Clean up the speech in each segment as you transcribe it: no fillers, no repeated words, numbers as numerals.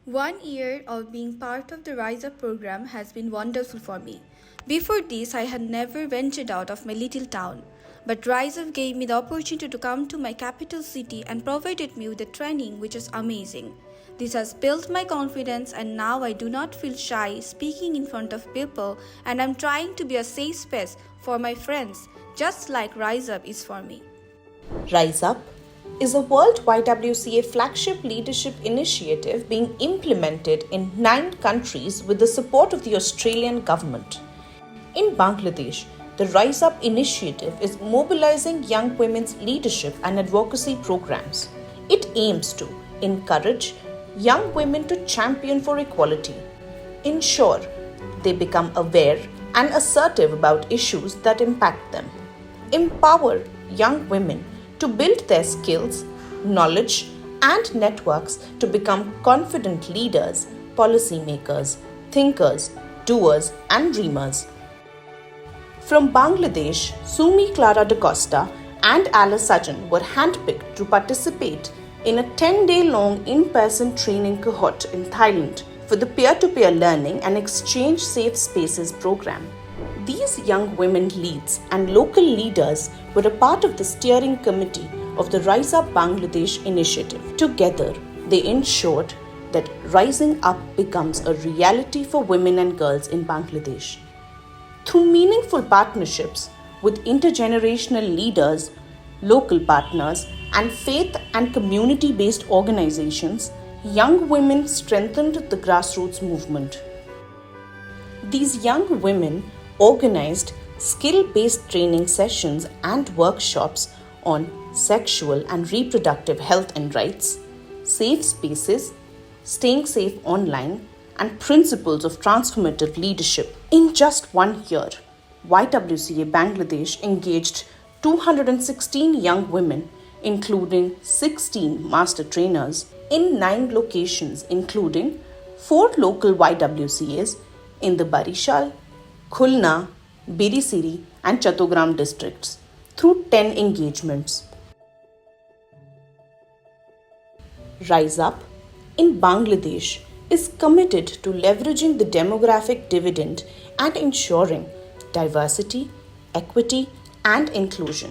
1 year of being part of the RiseUp program has been wonderful for me. Before this, I had never ventured out of my little town. But RiseUp gave me the opportunity to come to my capital city and provided me with a training which is amazing. This has built my confidence and now I do not feel shy speaking in front of people, and I'm trying to be a safe space for my friends, just like RiseUp is for me. RiseUp is a World YWCA flagship leadership initiative being implemented in 9 countries with the support of the Australian government. In Bangladesh, the RiseUp initiative is mobilizing young women's leadership and advocacy programs. It aims to encourage young women to champion for equality, ensure they become aware and assertive about issues that impact them, empower young women to build their skills, knowledge, and networks to become confident leaders, policymakers, thinkers, doers, and dreamers. From Bangladesh, Sumi Clara da Costa and Alice Sajan were handpicked to participate in a 10-day-long in-person training cohort in Thailand for the peer-to-peer learning and exchange safe spaces program. These young women leads and local leaders were a part of the steering committee of the RiseUp Bangladesh initiative. Together, they ensured that rising up becomes a reality for women and girls in Bangladesh. Through meaningful partnerships with intergenerational leaders, local partners, and faith and community-based organizations, young women strengthened the grassroots movement. These young women organized skill-based training sessions and workshops on sexual and reproductive health and rights, safe spaces, staying safe online, and principles of transformative leadership. In just 1 year, YWCA Bangladesh engaged 216 young women, including 16 master trainers, in 9 locations, including 4 local YWCAs in the Barishal, Khulna, Birisiri, and Chattogram districts through 10 engagements. RiseUp in Bangladesh is committed to leveraging the demographic dividend and ensuring diversity, equity, and inclusion.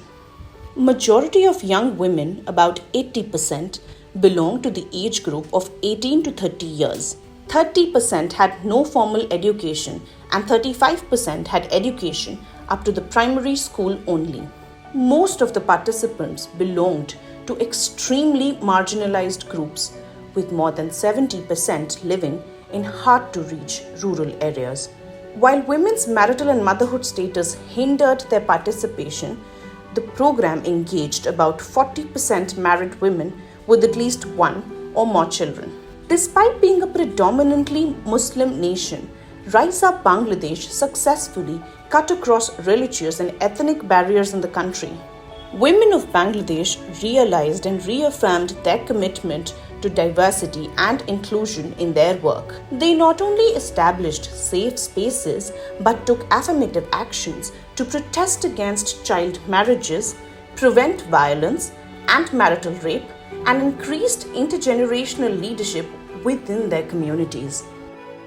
Majority of young women, about 80%, belong to the age group of 18 to 30 years. 30% had no formal education and 35% had education up to the primary school only. Most of the participants belonged to extremely marginalized groups, with more than 70% living in hard-to-reach rural areas. While women's marital and motherhood status hindered their participation, the program engaged about 40% married women with at least 1 or more children. Despite being a predominantly Muslim nation, RiseUp Bangladesh successfully cut across religious and ethnic barriers in the country. Women of Bangladesh realized and reaffirmed their commitment to diversity and inclusion in their work. They not only established safe spaces but took affirmative actions to protest against child marriages, prevent violence and marital rape, and increased intergenerational leadership within their communities.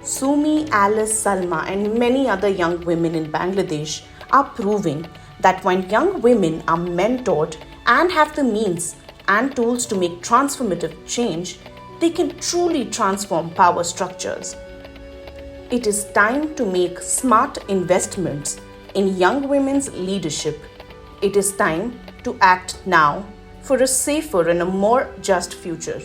Sumi, Alice, Salma, and many other young women in Bangladesh are proving that when young women are mentored and have the means and tools to make transformative change, they can truly transform power structures. It is time to make smart investments in young women's leadership. It is time to act now for a safer and a more just future.